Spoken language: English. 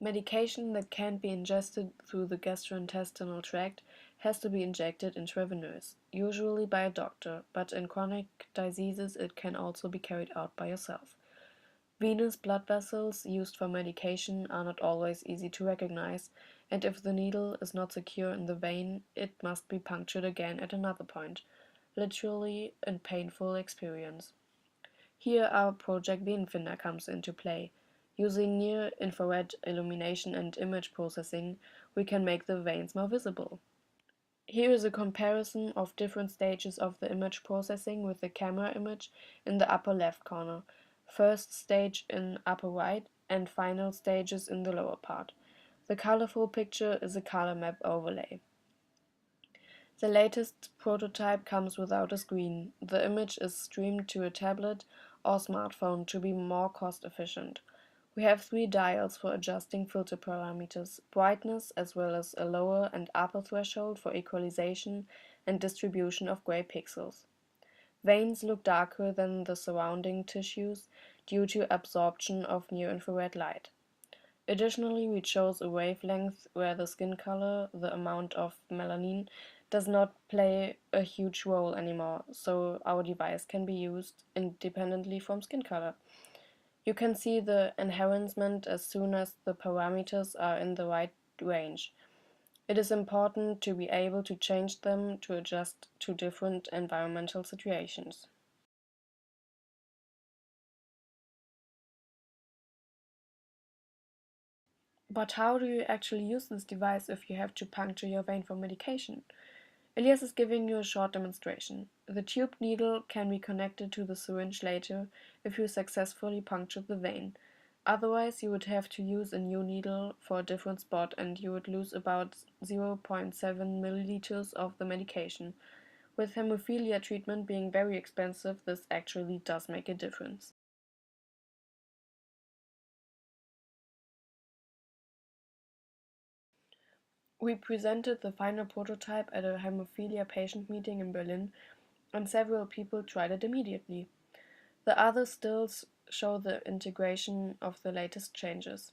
Medication that can't be ingested through the gastrointestinal tract has to be injected intravenous, usually by a doctor, but in chronic diseases it can also be carried out by yourself. Venous blood vessels used for medication are not always easy to recognize, and if the needle is not secure in the vein, it must be punctured again at another point, literally a painful experience. Here our project Venenfinder comes into play. Using near-infrared illumination and image processing, we can make the veins more visible. Here is a comparison of different stages of the image processing with the camera image in the upper left corner, first stage in upper right, and final stages in the lower part. The colorful picture is a color map overlay. The latest prototype comes without a screen. The image is streamed to a tablet or smartphone to be more cost efficient. We have three dials for adjusting filter parameters, brightness as well as a lower and upper threshold for equalization and distribution of gray pixels. Veins look darker than the surrounding tissues due to absorption of near-infrared light. Additionally, we chose a wavelength where the skin color, the amount of melanin, does not play a huge role anymore, so our device can be used independently from skin color. You can see the enhancement as soon as the parameters are in the right range. It is important to be able to change them to adjust to different environmental situations. But how do you actually use this device if you have to puncture your vein for medication? Elias is giving you a short demonstration. The tube needle can be connected to the syringe later if you successfully puncture the vein. Otherwise, you would have to use a new needle for a different spot and you would lose about 0.7 milliliters of the medication. With hemophilia treatment being very expensive, this actually does make a difference. We presented the final prototype at a hemophilia patient meeting in Berlin, and several people tried it immediately. The other stills show the integration of the latest changes.